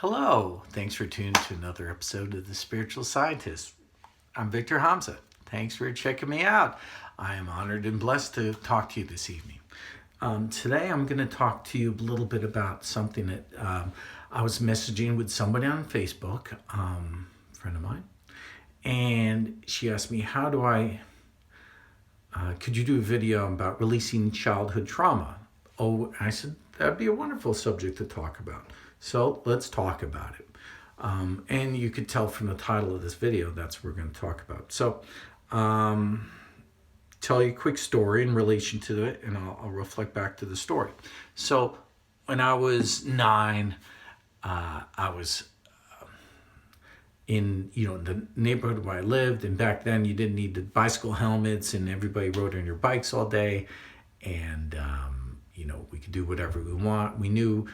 Hello, thanks for tuning to another episode of The Spiritual Scientist. I'm Victor Hamza. Thanks for checking me out. I am honored and blessed to talk to you this evening. Today I'm going to talk to you a little bit about something that I was messaging with somebody on Facebook, a friend of mine, and she asked me, could you do a video about releasing childhood trauma? Oh, I said, that'd be a wonderful subject to talk about. So let's talk about it. And you could tell from the title of this video, that's what we're going to talk about. So tell you a quick story in relation to it, and I'll reflect back to the story. So when I was 9, I was in the neighborhood where I lived, and back then you didn't need the bicycle helmets, and everybody rode on your bikes all day, and we could do whatever we want. We knew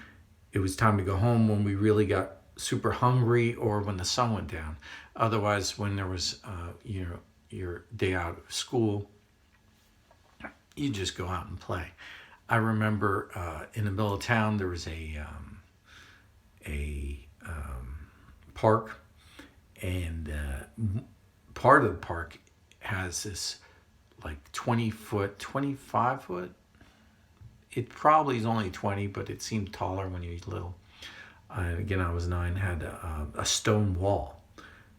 it was time to go home when we really got super hungry or when the sun went down. Otherwise, when there was your day out of school, you just go out and play. I remember in the middle of town there was a park, and part of the park has this like 20-foot, 25-foot. It probably is only 20, but it seemed taller when you were little. Again, I was 9, had a stone wall.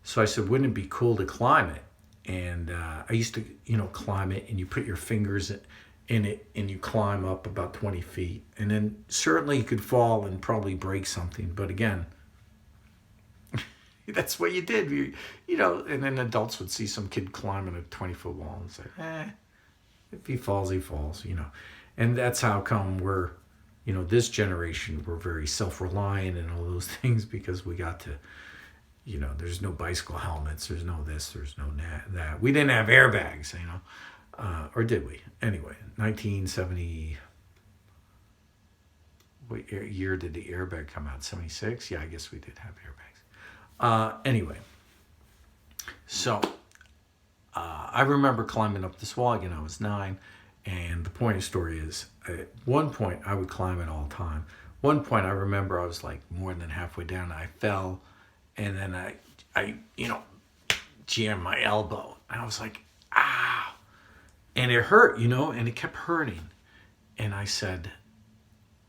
So I said, wouldn't it be cool to climb it? And I used to, climb it, and you put your fingers in it, and you climb up about 20 feet. And then certainly you could fall and probably break something. But again, that's what you did. And then adults would see some kid climbing a 20-foot wall and say, if he falls, he falls, And that's how come we're, this generation, we're very self-reliant and all those things, because we got to, there's no bicycle helmets, there's no this, there's no that. We didn't have airbags, or did we? Anyway, 1970, what year did the airbag come out? 76? Yeah, I guess we did have airbags. Anyway, so I remember climbing up this wall. Again, I was 9. And the point of the story is, at one point, I would climb it all the time. One point, I remember I was like more than halfway down. I fell, and then I jammed my elbow. And I was like, ow. And it hurt, and it kept hurting. And I said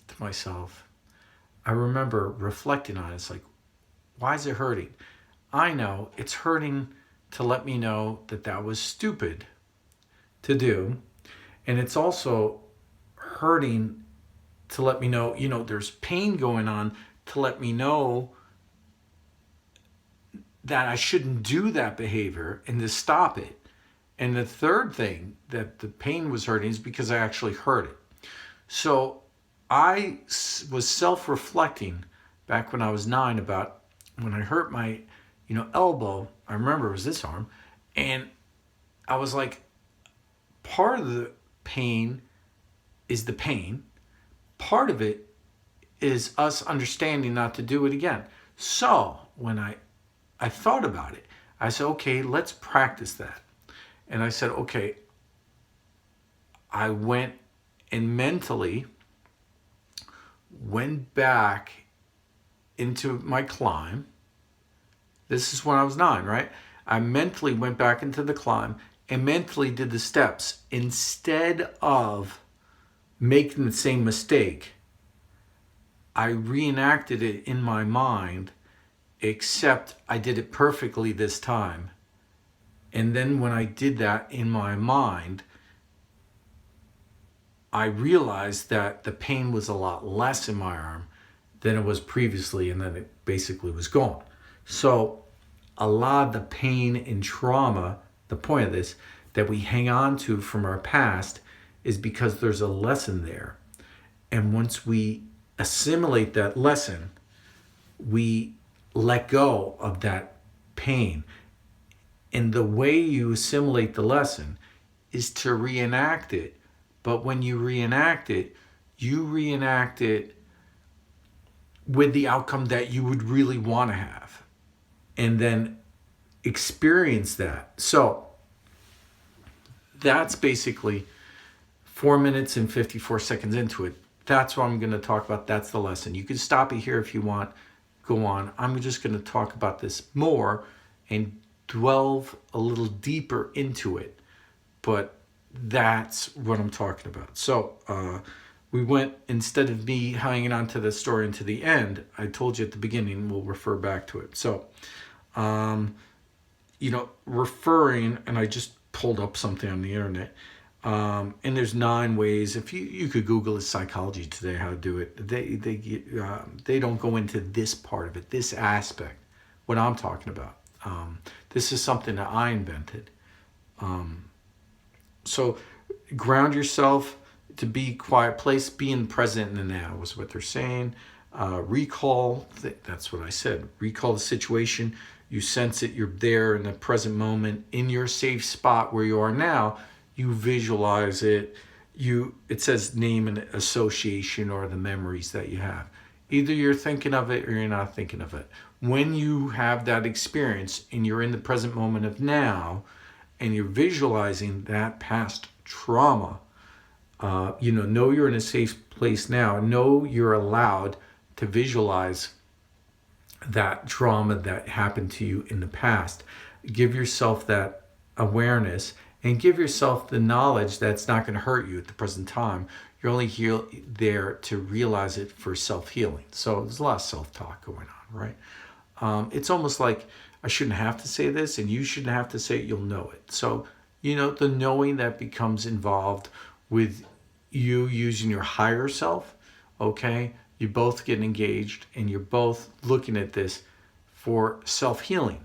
to myself, I remember reflecting on it. It's like, why is it hurting? I know it's hurting to let me know that was stupid to do. And it's also hurting to let me know, there's pain going on, to let me know that I shouldn't do that behavior and to stop it. And the third thing that the pain was hurting is because I actually hurt it. So I was self-reflecting back when I was 9 about when I hurt my, elbow. I remember it was this arm. And I was like, part of the pain is the pain. Part of it is us understanding not to do it again. So when I thought about it, I said, okay, let's practice that. And I said, okay, I went and mentally went back into my climb. This is when I was 9, right? I mentally went back into the climb and mentally did the steps instead of making the same mistake. I reenacted it in my mind, except I did it perfectly this time. And then when I did that in my mind, I realized that the pain was a lot less in my arm than it was previously, and then it basically was gone. So a lot of the pain and trauma, the point of this, that we hang on to from our past, is because there's a lesson there. And once we assimilate that lesson, we let go of that pain. And the way you assimilate the lesson is to reenact it. But when you reenact it with the outcome that you would really want to have. And then experience that. So that's basically 4 minutes and 54 seconds into it. That's what I'm going to talk about. That's the lesson. You can stop it here if you want. go on. I'm just going to talk about this more and delve a little deeper into it. But that's what I'm talking about. So we went, instead of me hanging on to the story into the end, I told you at the beginning, we'll refer back to it. So, referring, and I just pulled up something on the internet. And there's 9 ways. If you could Google Psychology Today how to do it. They don't go into this part of it, this aspect, what I'm talking about. This is something that I invented. So ground yourself, to be quiet place, be in the present and the now is what they're saying. Recall, that's what I said. Recall the situation. You sense it. You're there in the present moment, in your safe spot where you are now. You visualize it. It says name an association or the memories that you have. Either you're thinking of it or you're not thinking of it. When you have that experience and you're in the present moment of now and you're visualizing that past trauma, know you're in a safe place now. Know you're allowed to visualize that trauma that happened to you in the past. Give yourself that awareness and give yourself the knowledge that it's not going to hurt you at the present time. You're only there to realize it for self-healing. So there's a lot of self-talk going on, right? It's almost like I shouldn't have to say this and you shouldn't have to say it, you'll know it. So, the knowing that becomes involved with you using your higher self, okay? You both get engaged and you're both looking at this for self-healing.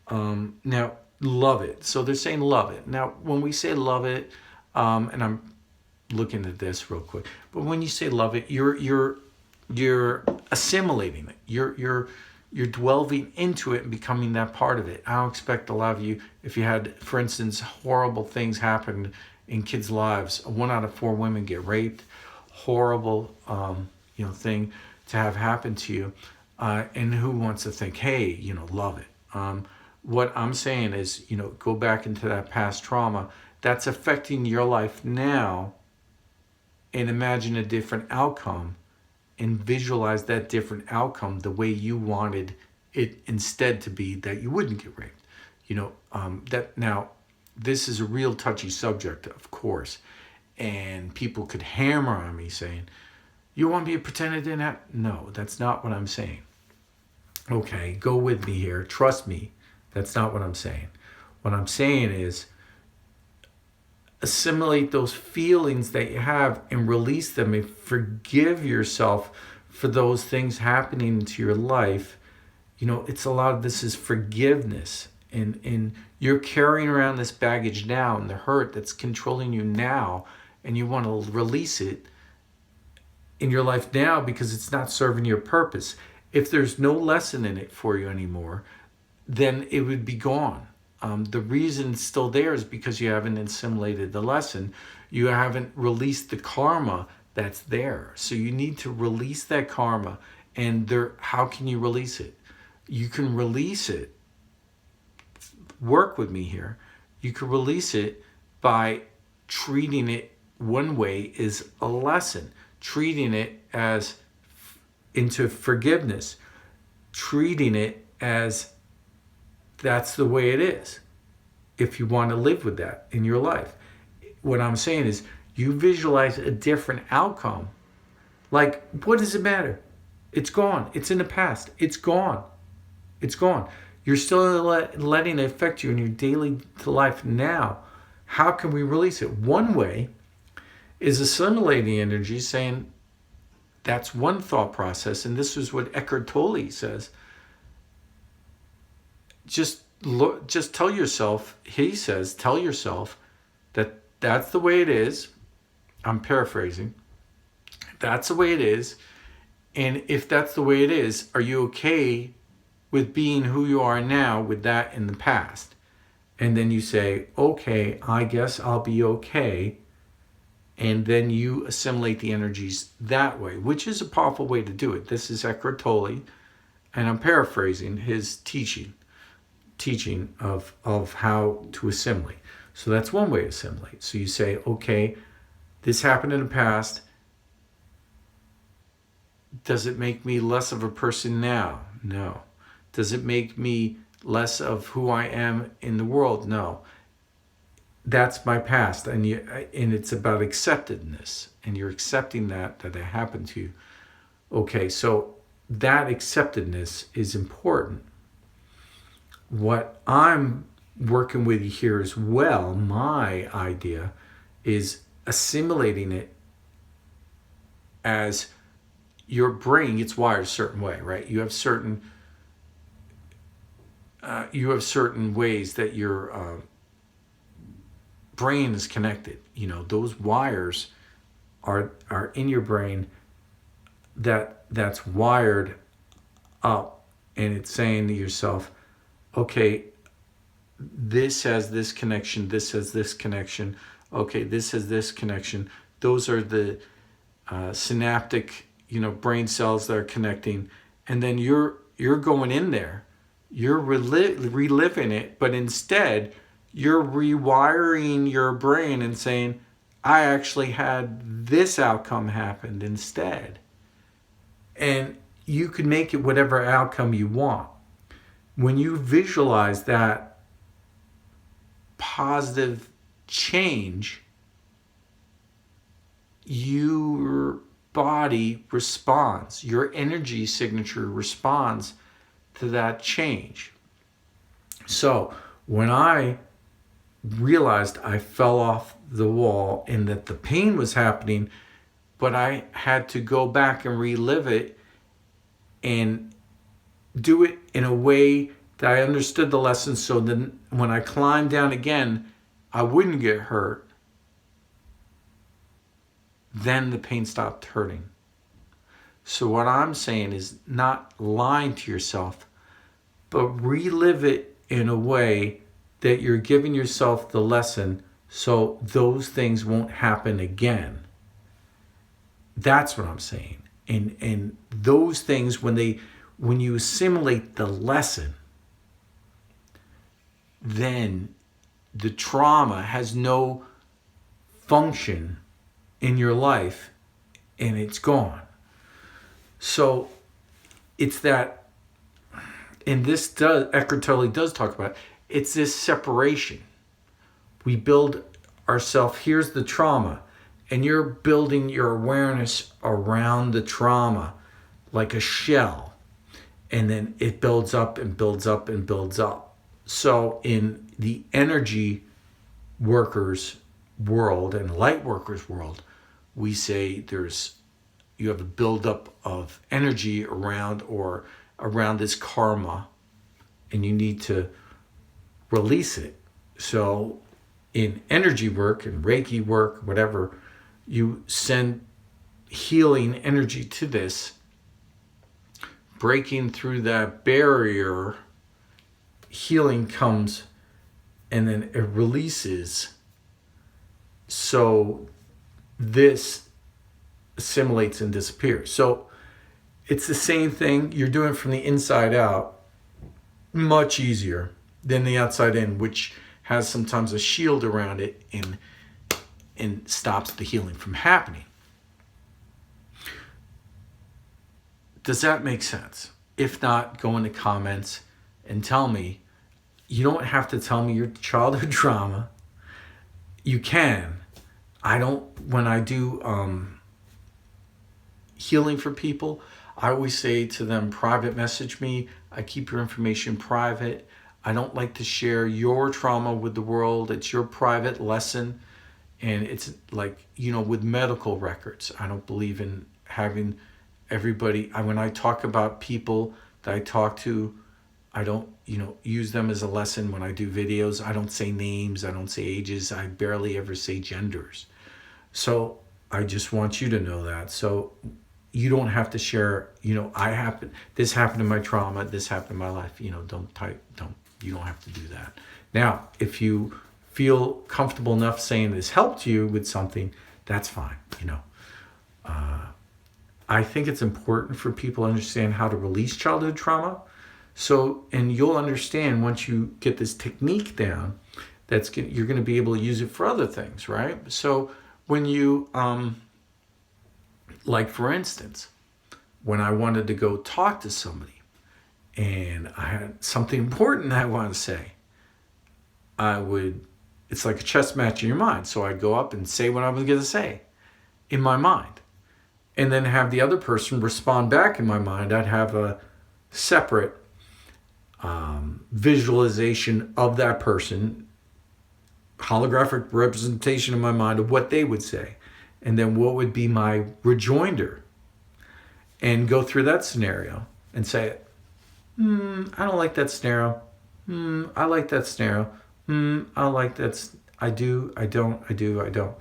Now, love it. So they're saying love it. Now, when we say love it, and I'm looking at this real quick, but when you say love it, you're assimilating it. You're delving into it and becoming that part of it. I don't expect a lot of you, if you had, for instance, horrible things happen in kids' lives, 1 out of 4 women get raped, horrible, thing to have happen to you, and who wants to think, hey, love it. What I'm saying is, go back into that past trauma that's affecting your life now and imagine a different outcome and visualize that different outcome the way you wanted it instead to be, that you wouldn't get raped. That now, this is a real touchy subject, of course, and people could hammer on me saying, you want me to pretend it didn't happen? No, that's not what I'm saying. Okay, go with me here. Trust me. That's not what I'm saying. What I'm saying is assimilate those feelings that you have and release them and forgive yourself for those things happening into your life. It's a lot of this is forgiveness. And you're carrying around this baggage now and the hurt that's controlling you now, and you want to release it in your life now because it's not serving your purpose. If there's no lesson in it for you anymore, then it would be gone. The reason it's still there is because you haven't assimilated the lesson. You haven't released the karma that's there. So you need to release that karma. And how can you release it? You can release it. Work with me here. You can release it by treating it one way is a lesson. Treating it as into forgiveness. Treating it as that's the way it is. If you want to live with that in your life. What I'm saying is you visualize a different outcome. Like, what does it matter? It's gone. It's in the past. It's gone. It's gone. You're still letting it affect you in your daily life now. How can we release it? One way is assimilating energy, saying that's one thought process. And this is what Eckhart Tolle says. Just tell yourself, he says, tell yourself that that's the way it is. I'm paraphrasing. That's the way it is. And if that's the way it is, are you okay with being who you are now with that in the past? And then you say, okay, I guess I'll be okay. And then you assimilate the energies that way, which is a powerful way to do it. This is Eckhart Tolle, and I'm paraphrasing his teaching of how to assimilate. So that's one way to assimilate. So you say, okay, this happened in the past. Does it make me less of a person now? No. Does it make me less of who I am in the world? No. That's my past, and it's about acceptedness, and you're accepting that it happened to you. Okay, so that acceptedness is important. What I'm working with you here as well, my idea is assimilating it as your brain gets wired a certain way, right? You have certain ways that your brain is connected. Those wires are in your brain that's wired up, and it's saying to yourself, okay, this has this connection, this has this connection, okay, this has this connection. Those are the synaptic, brain cells that are connecting, and then you're going in there, you're reliving it, but instead you're rewiring your brain and saying, I actually had this outcome happened instead. And you can make it whatever outcome you want. When you visualize that positive change, your body responds, your energy signature responds to that change. So when I realized I fell off the wall and that the pain was happening, but I had to go back and relive it and do it in a way that I understood the lesson, so then when I climbed down again, I wouldn't get hurt. Then the pain stopped hurting. So what I'm saying is not lying to yourself, but relive it in a way that you're giving yourself the lesson so those things won't happen again. That's what I'm saying. And those things, when you assimilate the lesson, then the trauma has no function in your life and it's gone. So it's that, and Eckhart Tolle does talk about it, it's this separation. We build ourselves, here's the trauma, and you're building your awareness around the trauma like a shell. And then it builds up and builds up and builds up. So in the energy workers world and light workers world, we say you have a buildup of energy around this karma, and you need to release it. So in energy work and Reiki work, whatever, you send healing energy to this, breaking through that barrier, healing comes, and then it releases. So this assimilates and disappears. So it's the same thing. You're doing from the inside out, much easier than the outside in, which has sometimes a shield around it and stops the healing from happening. Does that make sense? If not, go in the comments and tell me. You don't have to tell me your childhood trauma. You can. When I do healing for people, I always say to them, private message me. I keep your information private. I don't like to share your trauma with the world. It's your private lesson. And it's like, with medical records, I don't believe in having everybody. When I talk about people that I talk to, I don't, use them as a lesson. When I do videos, I don't say names, I don't say ages, I barely ever say genders. So I just want you to know that. So you don't have to share, this happened in my trauma, this happened in my life, you don't have to do that. Now, if you feel comfortable enough saying this helped you with something, that's fine, I think it's important for people to understand how to release childhood trauma. So, and you'll understand once you get this technique down, you're going to be able to use it for other things, right? So when you, like for instance, when I wanted to go talk to somebody and I had something important I wanted to say, it's like a chess match in your mind. So I'd go up and say what I was going to say in my mind, and then have the other person respond back in my mind. I'd have a separate visualization of that person, holographic representation in my mind of what they would say, and then what would be my rejoinder, and go through that scenario and say, I don't like that scenario. I like that scenario. I like that. I do. I don't. I do. I don't.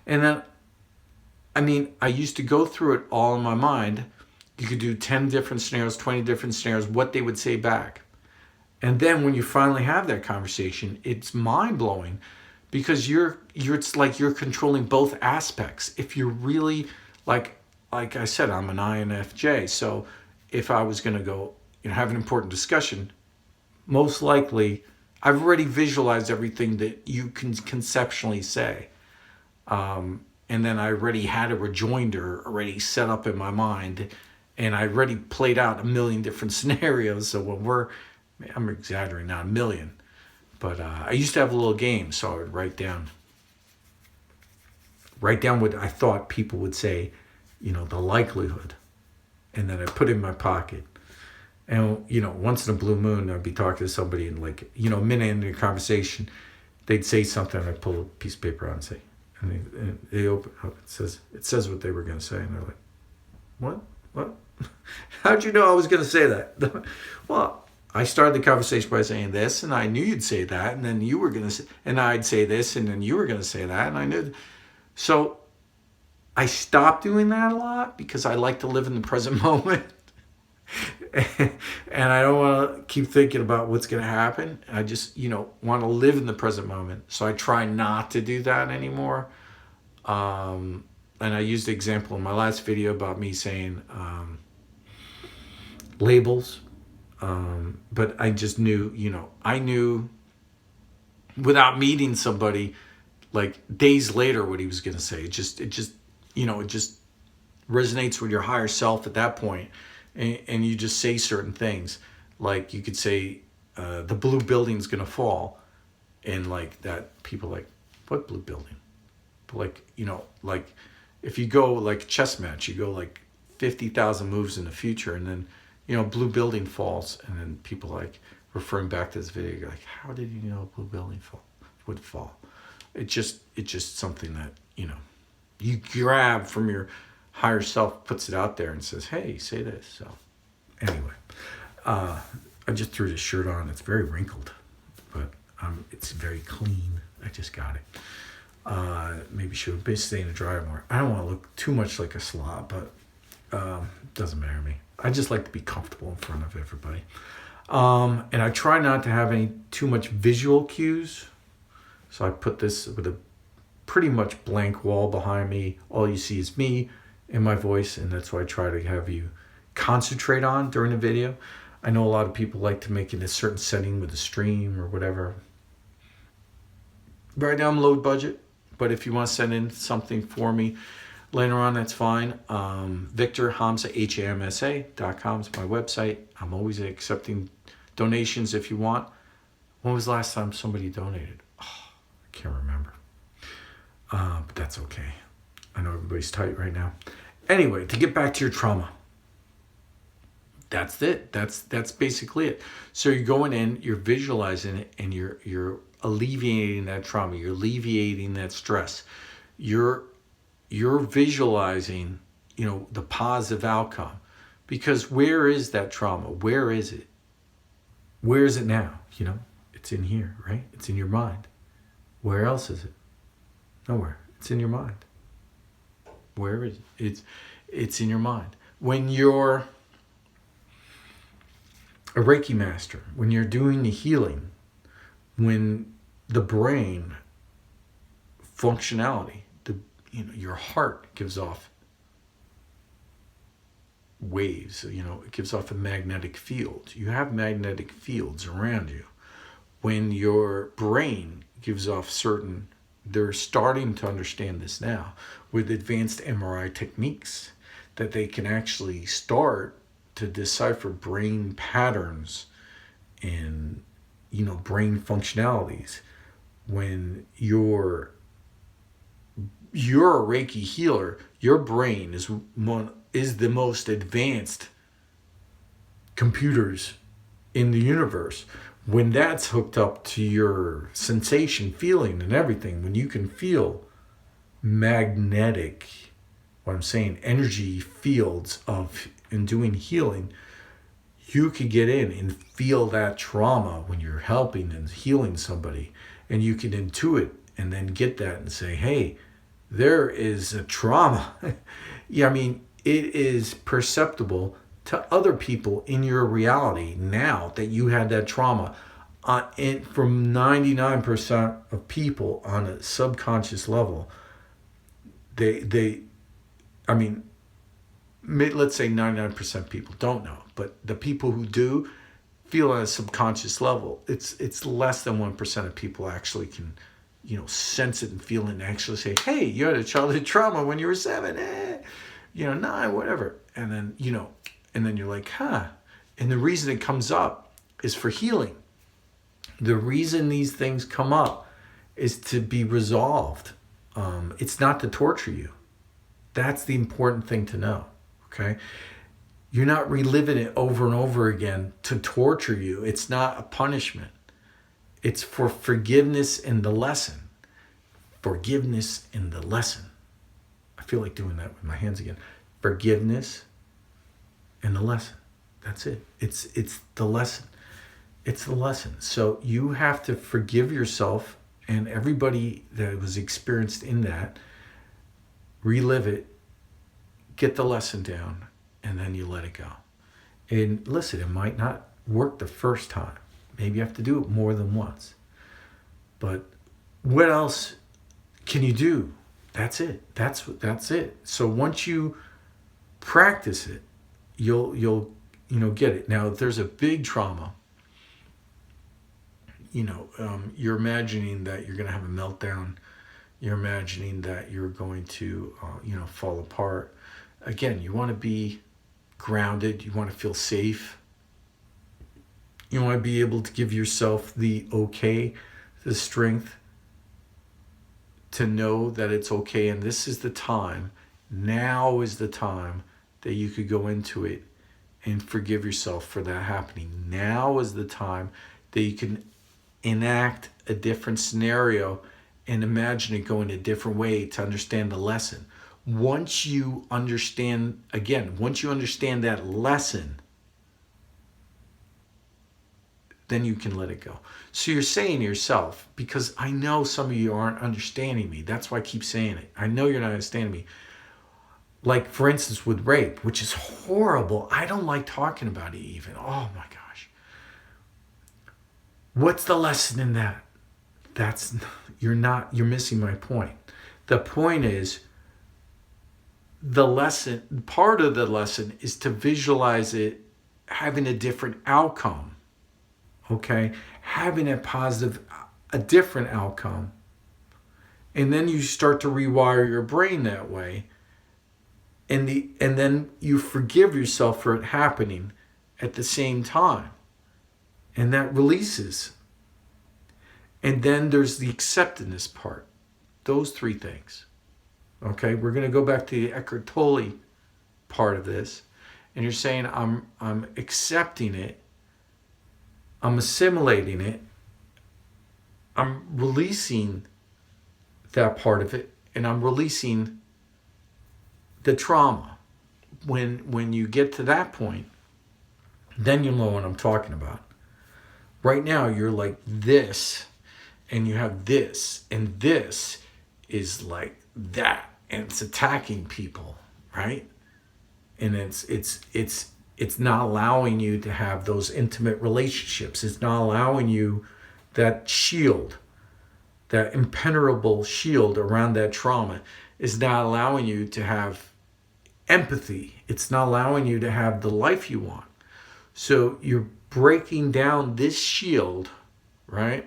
And then, I used to go through it all in my mind. You could do 10 different scenarios, 20 different scenarios, what they would say back. And then when you finally have that conversation, it's mind-blowing, because it's like you're controlling both aspects. If you're really, like I said, I'm an INFJ. So if I was going to go, have an important discussion, most likely I've already visualized everything that you can conceptually say. And then I already had a rejoinder already set up in my mind, and I already played out a million different scenarios. So when I'm exaggerating, not a million, but I used to have a little game. So I would write down what I thought people would say, the likelihood, and then I put it in my pocket. And, once in a blue moon, I'd be talking to somebody, and a minute into the conversation, they'd say something, and I'd pull a piece of paper out and say, and they open up, it says what they were going to say. And they're like, what? How'd you know I was going to say that? Well, I started the conversation by saying this, and I knew you'd say that, and then you were going to say, and I'd say this, and then you were going to say that, and I knew. So I stopped doing that a lot because I like to live in the present moment. And I don't want to keep thinking about what's going to happen. I just, want to live in the present moment. So I try not to do that anymore. And I used the example in my last video about me saying labels. But I just knew, I knew without meeting somebody, like days later, what he was going to say. It just resonates with your higher self at that point. And you just say certain things. Like you could say, the blue building's going to fall. And like that, people like, what blue building? But like, if you go like a chess match, you go like 50,000 moves in the future, and then, blue building falls, and then people like referring back to this video, you're like, how did you know blue building would fall? It's just something that, you grab from your higher self, puts it out there and says, hey, say this. So anyway, I just threw this shirt on. It's very wrinkled, but it's very clean. I just got it. Maybe should have been staying to dry more. I don't want to look too much like a slob, but doesn't matter to me. I just like to be comfortable in front of everybody. And I try not to have too much visual cues. So I put this with a pretty much blank wall behind me. All you see is me and my voice, and that's what I try to have you concentrate on during the video. I know a lot of people like to make it a certain setting with a stream or whatever. Right now I'm low budget, but if you want to send in something for me later on, that's fine. Victor Hamza, HAMSA.com is my website. I'm always accepting donations if you want. When was the last time somebody donated? Oh, I can't remember. But that's okay. I know everybody's tight right now. Anyway, to get back to your trauma. That's it. That's basically it. So you're going in, you're visualizing it, and you're alleviating that trauma. You're alleviating that stress. You're visualizing, the positive outcome. Because where is that trauma? Where is it? Where is it now? It's in here, right? It's in your mind. Where else is it? Nowhere. It's in your mind. Where is it? It's in your mind. When you're a Reiki master, when you're doing the healing, when the brain functionality, your heart gives off waves, it gives off a magnetic field. You have magnetic fields around you. When your brain gives off they're starting to understand this now with advanced MRI techniques, that they can actually start to decipher brain patterns and, brain functionalities. When you're a Reiki healer, your brain is the most advanced computers in the universe. When that's hooked up to your sensation, feeling, and everything, when you can feel magnetic, what I'm saying, energy fields in doing healing, you could get in and feel that trauma when you're helping and healing somebody, and you can intuit and then get that and say, hey, there is a trauma. Yeah, I mean, it is perceptible to other people in your reality now that you had that trauma. And from 99% of people on a subconscious level, I mean, let's say 99% of people don't know, but the people who do feel on a subconscious level, it's less than 1% of people actually can, sense it and feel it and actually say, hey, you had a childhood trauma when you were 7, 9, whatever. And then, and then you're like, huh. And the reason it comes up is for healing. The reason these things come up is to be resolved. It's not to torture you. That's the important thing to know, okay? You're not reliving it over and over again to torture you. It's not a punishment. It's for forgiveness and the lesson. Forgiveness and the lesson. I feel like doing that with my hands again. Forgiveness and the lesson. That's it. It's the lesson. It's the lesson. So you have to forgive yourself and everybody that was experienced in that, relive it, get the lesson down, and then you let it go. And listen, it might not work the first time. Maybe you have to do it more than once. But what else can you do? That's it. That's it. So once you practice it, you'll get it. Now, if there's a big trauma, you're imagining that you're going to have a meltdown. You're imagining that you're going to, fall apart. Again, you want to be grounded. You want to feel safe. You want to be able to give yourself the strength to know that it's okay. And this is the time. Now is the time that you could go into it and forgive yourself for that happening. Now is the time that you can enact a different scenario and imagine it going a different way to understand the lesson. Once you understand that lesson, then you can let it go. So you're saying to yourself, because I know some of you aren't understanding me. That's why I keep saying it. I know you're not understanding me. Like, for instance, with rape, which is horrible. I don't like talking about it even. Oh my gosh. What's the lesson in that? You're missing my point. The point is, part of the lesson is to visualize it having a different outcome. Okay? Having a different outcome. And then you start to rewire your brain that way. And then you forgive yourself for it happening at the same time. And that releases. And then there's the acceptance part. Those 3 things. Okay, we're going to go back to the Eckhart Tolle part of this. And you're saying, I'm accepting it. I'm assimilating it. I'm releasing that part of it. And I'm releasing the trauma. When you get to that point, then you'll know what I'm talking about. Right now, you're like this, and you have this, and this is like that, and it's attacking people, right? And it's not allowing you to have those intimate relationships. It's not allowing you that shield, that impenetrable shield around that trauma is not allowing you to have empathy. It's not allowing you to have the life you want. So you're breaking down this shield, right?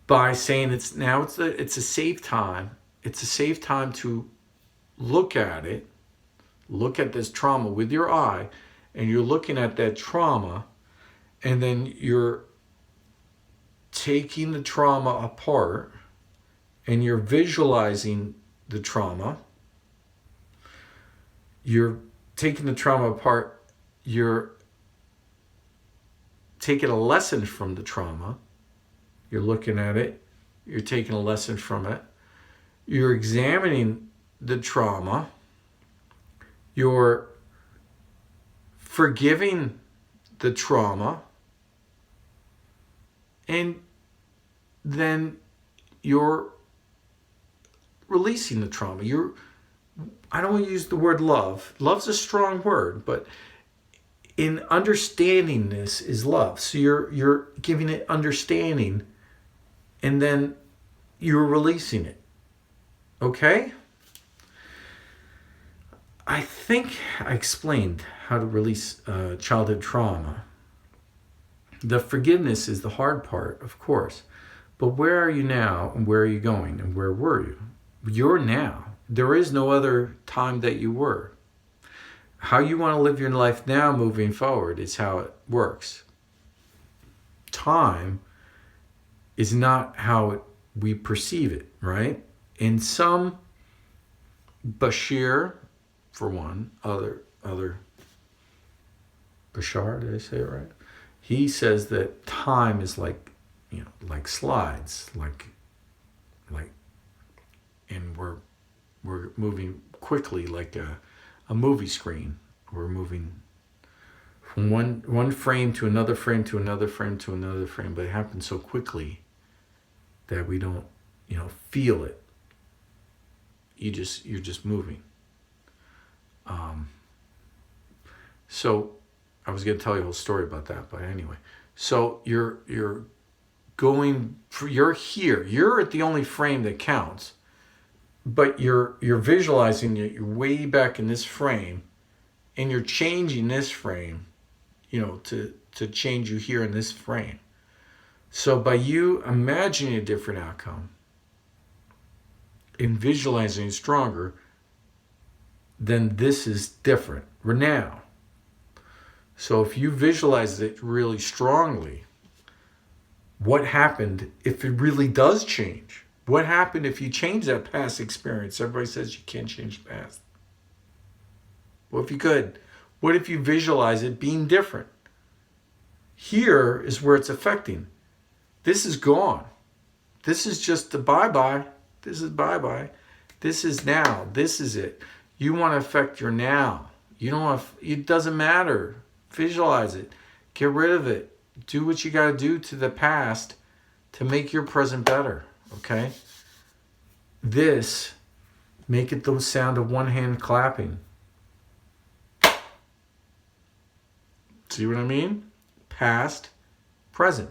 By saying it's a safe time. It's a safe time to look at it, look at this trauma with your eye, and you're looking at that trauma, and then you're taking the trauma apart, and you're visualizing the trauma. You're taking the trauma apart, you're taking a lesson from the trauma, you're looking at it, you're taking a lesson from it, you're examining the trauma, you're forgiving the trauma, and then you're releasing the trauma. I don't want to use the word love. Love's a strong word, but in understanding this is love. So you're giving it understanding, and then you're releasing it. Okay? I think I explained how to release childhood trauma. The forgiveness is the hard part, of course. But where are you now, and where are you going, and where were you? You're now. There is no other time that you were. How you want to live your life now moving forward is how it works. Time is not how we perceive it, right? In some, Bashir, for one, other Bashar, did I say it right? He says that time is like slides, and we're moving quickly like a movie screen. We're moving from one frame to another frame to another frame to another frame, but it happens so quickly that we don't, feel it. You're just moving. So I was going to tell you a whole story about that, but anyway. So you're here. You're at the only frame that counts, but you're visualizing it. You're way back in this frame, and you're changing this frame, to change you here in this frame. So by you imagining a different outcome and visualizing it stronger, then this is different. We're now. So if you visualize it really strongly, what happened if it really does change? What happened if you change that past experience? Everybody says you can't change the past. What if you could? What if you visualize it being different? Here is where it's affecting. This is gone. This is just the bye-bye. This is bye-bye. This is now. This is it. You want to affect your now. It doesn't matter. Visualize it. Get rid of it. Do what you got to do to the past to make your present better. Okay? Make it the sound of one hand clapping. See what I mean? Past, present.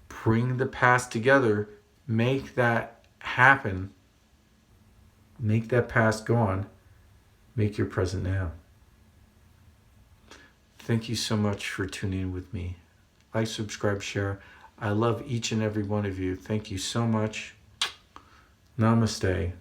Bring the past together. Make that happen. Make that past gone. Make your present now. Thank you so much for tuning in with me. Like, subscribe, share. I love each and every one of you. Thank you so much. Namaste.